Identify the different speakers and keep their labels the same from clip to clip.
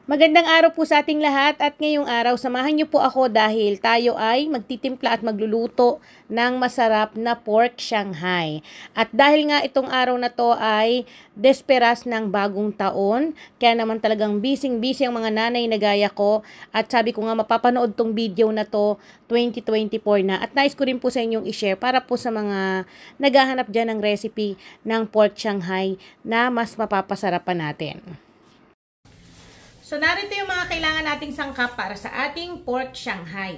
Speaker 1: Magandang araw po sa ating lahat at ngayong araw samahan niyo po ako dahil tayo ay magtitimpla at magluluto ng masarap na pork Shanghai. At dahil nga itong araw na to ay desperas ng bagong taon, kaya naman talagang busy-busy ang mga nanay na gaya ko at sabi ko nga mapapanood tong video na to 2024 na at nais ko rin po sa inyong i-share para po sa mga naghahanap dyan ng recipe ng pork Shanghai na mas mapapasarapan natin. So, narito yung mga kailangan nating sangkap para sa ating pork Shanghai.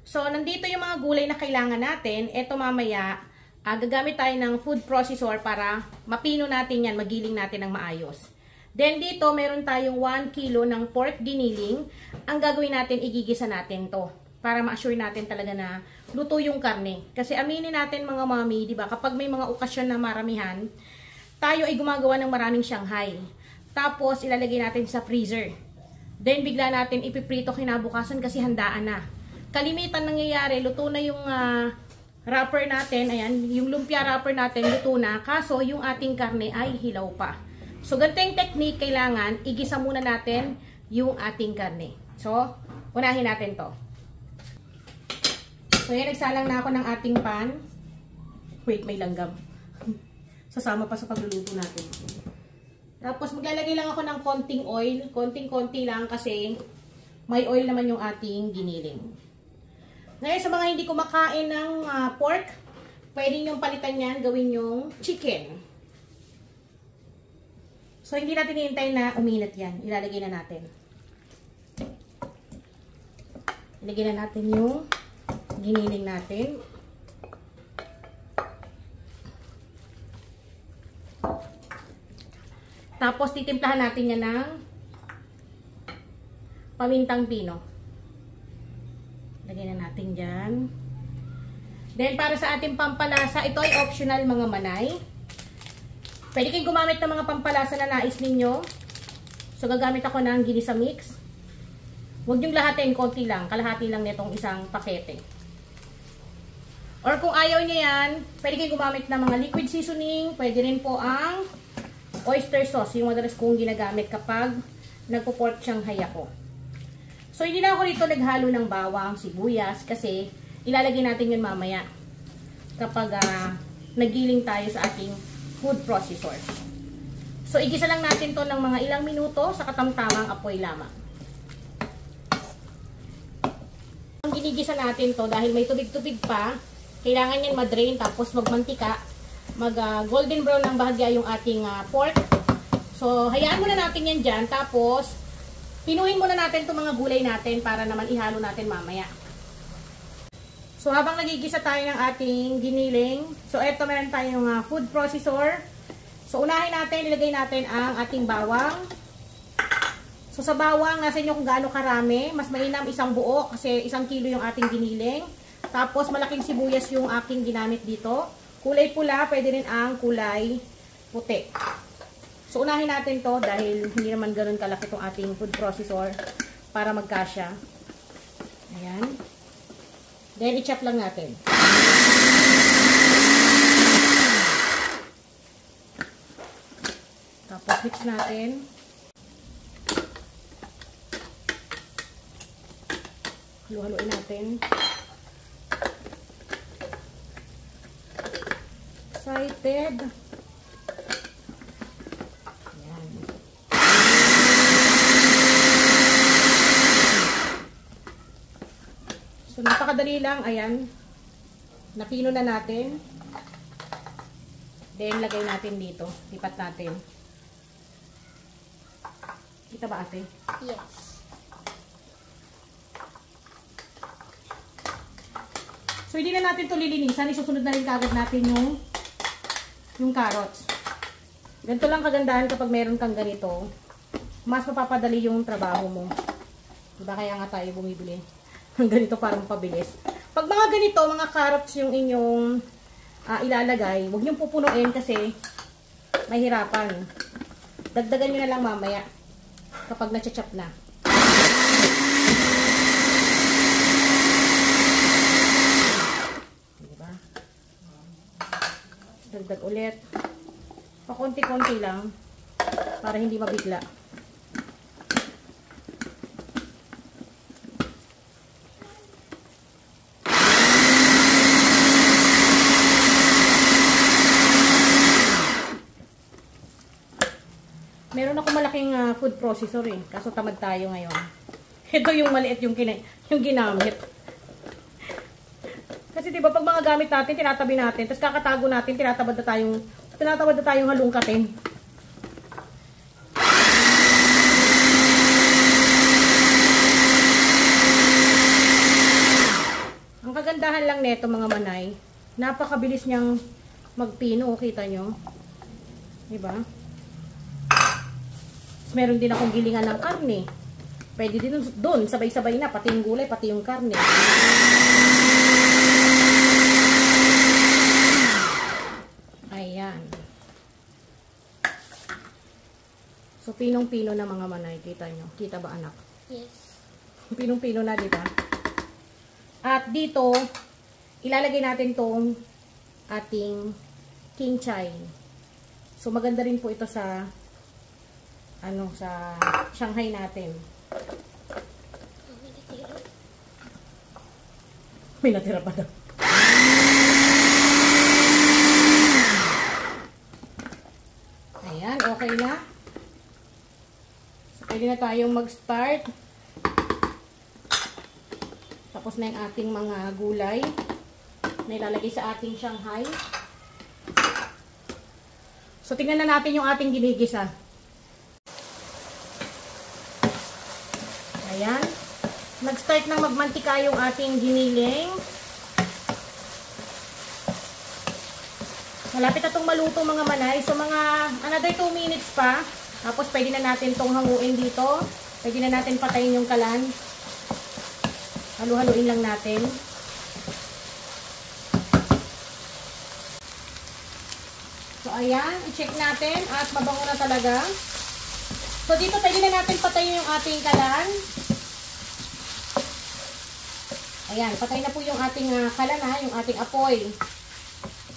Speaker 1: So, nandito yung mga gulay na kailangan natin. Ito mamaya, gagamit tayo ng food processor para mapino natin yan, magiling natin ng maayos. Then, dito, meron tayong 1 kilo ng pork giniling. Ang gagawin natin, igigisa natin to para ma-assure natin talaga na luto yung karne. Kasi aminin natin mga mami, di ba, kapag may mga okasyon na maramihan, tayo ay gumagawa ng maraming Shanghai. Tapos, ilalagay natin sa freezer. Then, bigla natin ipiprito kinabukasan kasi handaan na. Kalimitan nangyayari, luto na yung wrapper natin. Ayan, yung lumpia wrapper natin, luto na. Kaso, yung ating karne ay hilaw pa. So, ganito yung technique, kailangan, igisa muna natin yung ating karne. So, unahin natin to. So, yan, nagsalang na ako ng ating pan. Wait, may langgam. Sasama pa sa pagluluto natin. Tapos maglalagay lang ako ng konting oil. Konting-konti lang kasi may oil naman yung ating giniling. Ngayon sa mga hindi kumakain ng pork, pwede nyo palitan yan, gawin yung chicken. So hindi natin hihintayin na uminit yan. Ilalagay na natin. Ilagay na natin yung giniling natin. Tapos, titimplahan natin yan ng pamintang pino. Lagyan na natin dyan. Then, para sa ating pampalasa, ito ay optional mga manay. Pwede kayong gumamit ng mga pampalasa na nais ninyo. So, gagamit ako ng ginisa mix. Huwag niyong lahatin, konti lang. Kalahati lang nitong isang pakete. Or kung ayaw niyo yan, pwede kayong gumamit ng mga liquid seasoning. Pwede rin po ang oyster sauce, yung madalas kong ginagamit kapag nagpo-pork Shanghai ako. So, hindi na ako rito naghalo ng bawang, sibuyas, kasi ilalagay natin yun mamaya kapag nagiling tayo sa ating food processor. So, igisa lang natin to ng mga ilang minuto sa katamtamang apoy lamang. Ang ginigisa natin to, dahil may tubig-tubig pa, kailangan yan madrain tapos magmantika. Mag-golden brown ng bahagya yung ating pork. So, hayaan muna natin yan dyan. Tapos, pinuhin muna natin itong mga gulay natin para naman ihalo natin mamaya. So, habang nagigisa tayo ng ating giniling, so, eto meron tayong food processor. So, unahin natin, ilagay natin ang ating bawang. So, sa bawang, nasa inyo kung gaano karami. Mas mainam isang buo kasi 1 kilo yung ating giniling. Tapos, malaking sibuyas yung aking ginamit dito. Kulay pula, pwede rin ang kulay puti. So, unahin natin to dahil hindi naman ganoon kalaki itong ating food processor para magkasya. Ayan. Then, i-chop lang natin. Tapos, mix natin. Halu-haluin natin. Excited. Ayan. So, napakadali lang. Ayan. Napino na natin. Then, lagay natin dito. Lipat natin. Kita ba ate?
Speaker 2: Yes.
Speaker 1: So, hindi na natin ito lilinisan. Isusunod na rin kagad natin yung carrots. Ganito lang kagandahan kapag meron kang ganito. Mas mapapadali yung trabaho mo. Diba kaya nga tayo bumibili ng ganito para mapabilis. Pag mga ganito, mga carrots yung inyong ilalagay, huwag niyong pupunuin kasi mahirapan. Dagdagan nyo na lang mamaya kapag na-chop na. Dagdag ulit. Pakunti-kunti lang para hindi mabigla. food processor eh. Kaso tamad tayo ngayon. Ito yung maliit yung ginamit. Kasi diba pag mga gamit natin, tinatabi natin. Tapos kakatago natin, tinatabad na tayong halungkatin. Ang kagandahan lang nito mga manay, napakabilis niyang magpino, kita nyo. Diba? Meron din akong gilingan ng karne. Pwede din doon, sabay-sabay na, pati yung gulay, pati yung karne. Ayan. So, pinong-pino na mga manay, kita nyo. Kita ba anak?
Speaker 2: Yes.
Speaker 1: Pinong-pino na, diba? At dito, ilalagay natin tong ating kimchi. So, maganda rin po ito sa sa Shanghai natin. May natira pa daw. Ayan, okay na. So, pwede na tayong mag-start. Tapos na yung ating mga gulay na ilalagay sa ating Shanghai. So, tingnan na natin yung ating ginigisa. Ayan. Nag-start nang magmantika yung ating giniling. Malapit na itong maluto mga manay. So, mga another 2 minutes pa. Tapos, pwede na natin itong hanguin dito. Pwede na natin patayin yung kalan. Halu-haluin lang natin. So, ayan. I-check natin. At mabango na talaga. So, dito pwede na natin patayin yung ating kalan. Ayan. Patay na po yung ating kalan ha. Yung ating apoy.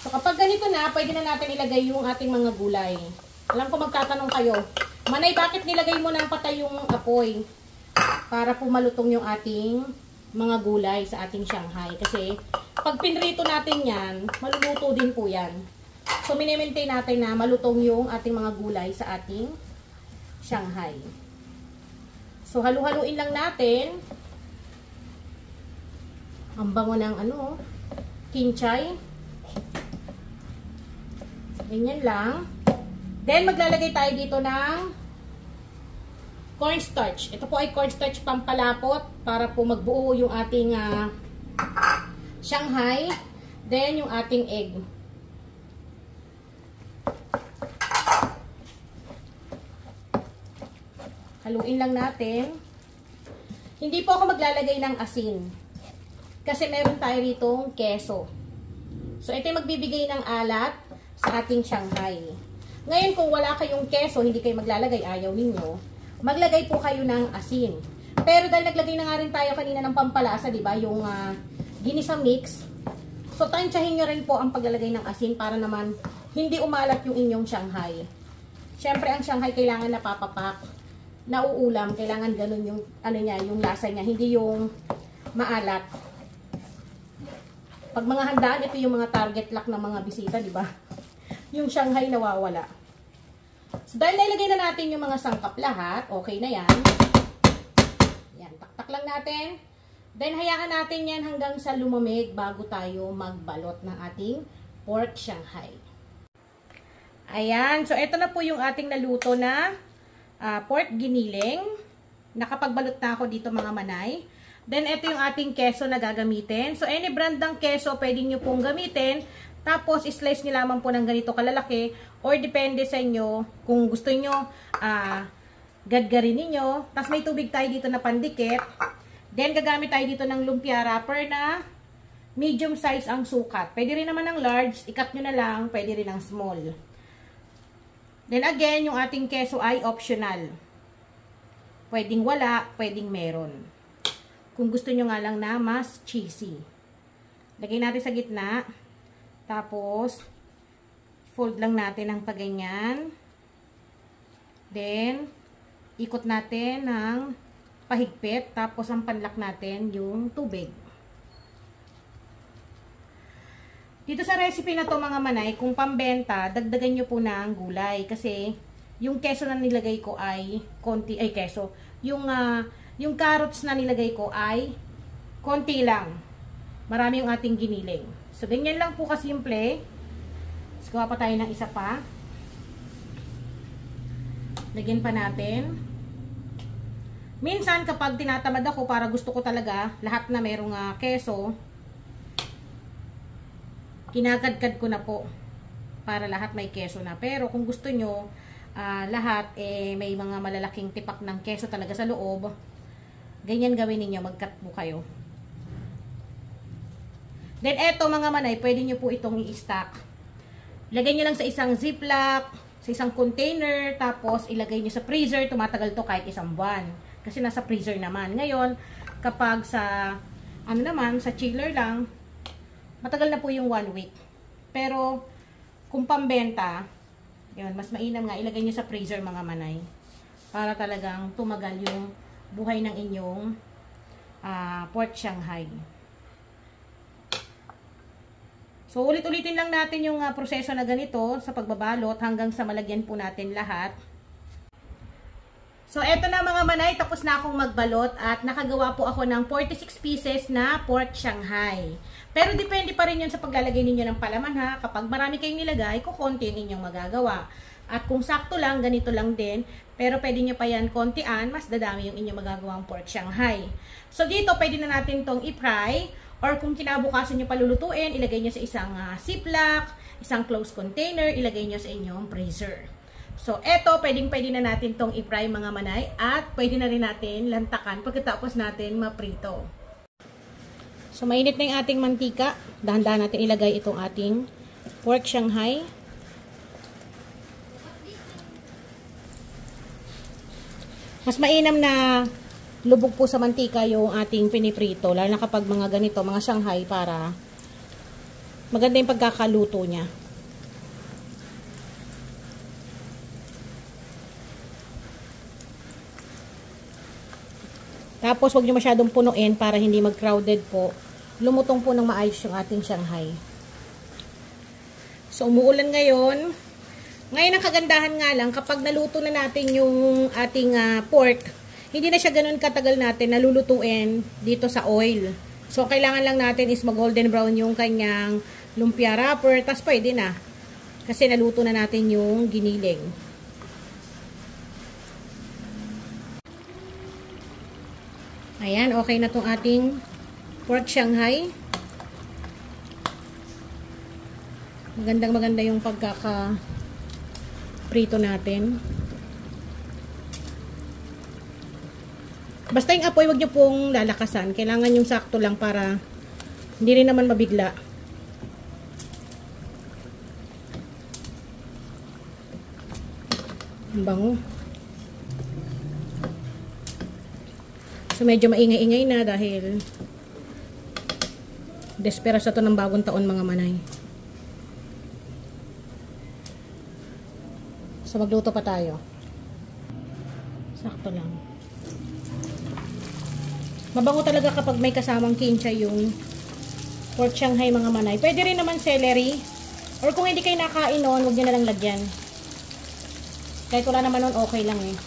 Speaker 1: So, kapag ganito na, pwede na natin ilagay yung ating mga gulay. Alam ko magtatanong kayo, Manay, bakit nilagay mo ng patay yung apoy? Para po malutong yung ating mga gulay sa ating Shanghai. Kasi, pag pinrito natin yan, maluluto din po yan. So, minimaintain natin na malutong yung ating mga gulay sa ating Shanghai. So, halu-haluin lang natin. Ang bango ng kimchi. Ganyan lang. Then, maglalagay tayo dito ng cornstarch. Ito po ay cornstarch pampalapot para po magbuo yung ating Shanghai. Then, yung ating egg. Haluin lang natin. Hindi po ako maglalagay ng asin. Kasi meron tayo ritong keso. So, ito yung magbibigay ng alat sa ating Shanghai. Ngayon, kung wala kayong keso, hindi kayo maglalagay, ayaw ninyo, maglagay po kayo ng asin. Pero dahil naglagay na nga rin tayo kanina ng pampalasa, di ba? Yung ginisa mix. So, tansyahin nyo rin po ang paglalagay ng asin para naman hindi umalat yung inyong Shanghai. Siyempre, ang Shanghai kailangan napapapak, nauulam, kailangan ganun yung, yung lasa niya, hindi yung maalat. Pag mga handaan, ito yung mga target lock ng mga bisita, di ba? Yung Shanghai nawawala. So, dahil nailagay na natin yung mga sangkap lahat, okay na yan. Yan, taktak lang natin. Then, hayaan natin yan hanggang sa lumamig bago tayo magbalot ng ating pork Shanghai. Ayan, so ito na po yung ating naluto na pork giniling. Nakapagbalot na ako dito mga manay. Then, ito yung ating keso na gagamitin. So, any brand ng keso, pwede nyo pong gamitin. Tapos, slice nyo lamang po ng ganito kalalaki. Or, depende sa inyo. Kung gusto nyo, gadgarin ninyo. Tapos, may tubig tayo dito na pandikit. Then, gagamit tayo dito ng lumpia wrapper na medium size ang sukat. Pwede rin naman ng large. Ikat nyo na lang. Pwede rin ng small. Then, again, yung ating keso ay optional. Pwedeng wala, pwedeng meron. Kung gusto nyo nga lang na mas cheesy. Lagay natin sa gitna. Tapos, fold lang natin ng paganyan. Then, ikot natin ng pahigpit. Tapos, ang panlak natin yung tubig. Dito sa recipe na to mga manay, kung pambenta, dagdagan nyo po ng gulay. Kasi, yung keso na nilagay ko ay konti, ay keso. Yung carrots na nilagay ko ay konti lang. Marami yung ating giniling. So, ganyan lang po kasimple. So, gawa pa tayo ng isa pa. Lagyan pa natin. Minsan, kapag tinatamad ako, para gusto ko talaga lahat na merong keso, kinakadkad ko na po para lahat may keso na. Pero kung gusto nyo, lahat may mga malalaking tipak ng keso talaga sa loob, ganyan gawin ninyo, mag-cut po kayo. Then eto mga manay, pwede nyo po itong i-stack. Lagay nyo lang sa isang ziplock, sa isang container, tapos ilagay nyo sa freezer. Tumatagal to kahit isang buwan, kasi nasa freezer naman. Ngayon, kapag sa sa chiller lang, matagal na po yung 1 week. Pero kung pambenta, yun, mas mainam nga ilagay nyo sa freezer mga manay, para talagang tumagal yung buhay ng inyong pork Shanghai. So, ulit-ulitin lang natin yung proseso na ganito sa pagbabalot hanggang sa malagyan po natin lahat. So, eto na mga manay, tapos na akong magbalot at nakagawa po ako ng 46 pieces na pork Shanghai. Pero depende pa rin yun sa paglalagay ninyo ng palaman ha. Kapag marami kayong nilagay, kukunti yung inyong magagawa. At kung sakto lang, ganito lang din. Pero pwede nyo pa yan kontian, mas dadami yung inyong magagawang pork Shanghai. So, dito pwede na natin tong i-fry. Or kung kinabukasan nyo palulutuin, ilagay nyo sa isang ziplock, isang closed container, ilagay nyo sa inyong freezer. So, eto, pwede na natin tong i-fry mga manay at pwede na rin natin lantakan pagkatapos natin maprito. So, mainit na yung ating mantika. Dahan-dahan natin ilagay itong ating pork Shanghai. Mas mainam na lubog po sa mantika yung ating piniprito, lalo na kapag mga ganito, mga Shanghai, para maganda yung pagkakaluto niya. Tapos wag nyo masyadong punuin para hindi mag-crowded po. Lumutong po ng maayos yung ating Shanghai. So, umuulan ngayon. Ngayon ang kagandahan nga lang, kapag naluto na natin yung ating pork, hindi na siya ganun katagal natin nalulutuin dito sa oil. So, kailangan lang natin is mag-golden brown yung kanyang lumpia wrapper. Tapos pwede na. Kasi naluto na natin yung giniling. Ayan, okay na tong ating pork Shanghai. Magandang-maganda yung pagkaka-prito natin. Basta yung apoy, wag nyo pong lalakasan. Kailangan yung sakto lang para hindi rin naman mabigla. Ang bango. So, medyo maingay-ingay na dahil desperas na to ng bagong taon mga manay. So, magluto pa tayo. Sakto lang. Mabango talaga kapag may kasamang kinchay yung pork Shanghai mga manay. Pwede rin naman celery. Or kung hindi kayo nakain nun, huwag nyo na lang lagyan. Kahit wala naman nun, okay lang eh.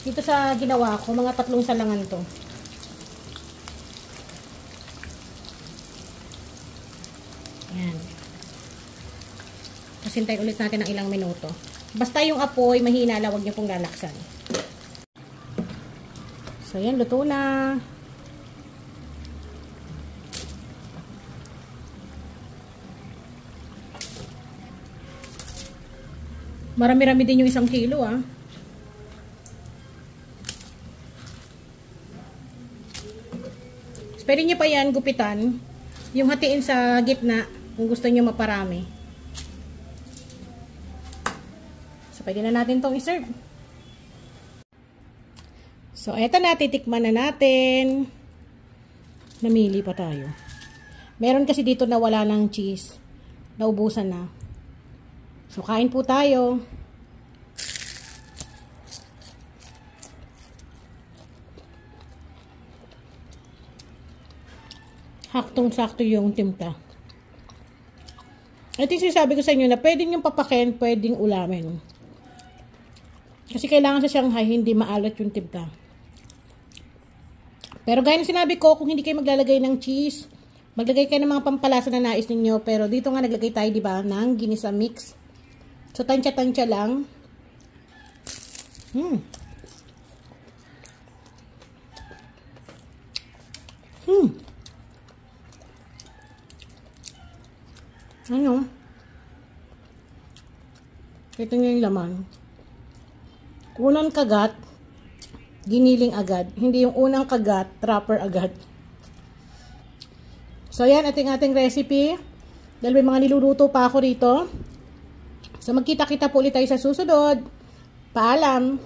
Speaker 1: Dito sa ginawa ko, mga 3 salangan to. Ayan. Hintayin ulit natin ng ilang minuto. Basta yung apoy, mahina lang, huwag niyo pong lalaksan. So, yan, luto na. Marami-rami din yung 1 kilo, ah. Pwede nyo pa yan gupitan. Yung hatiin sa gitna, kung gusto nyo maparami. So, pwede na natin itong iserve. So, eto na, titikman na natin. Namili pa tayo. Meron kasi dito na wala ng cheese. Naubusan na. So, kain po tayo. saktong-sakto yung timpla. At yung sinasabi ko sa inyo na pwedeng yung papakin, pwedeng ulamin. Kasi kailangan sa Shanghai, hindi maalat yung timpla. Pero gaya ng sinabi ko, kung hindi kayo maglalagay ng cheese, maglagay kayo ng mga pampalasa na nais ninyo. Pero dito nga naglagay tayo, di ba, ng ginisa mix. So, tansya-tansya lang. Ano? Ito nga yung laman. Unang kagat, giniling agad. Hindi yung unang kagat, trapper agad. So, yan, ating recipe. Dahil may mga niluluto pa ako rito. So, magkita-kita po ulit tayo sa susunod. Paalam!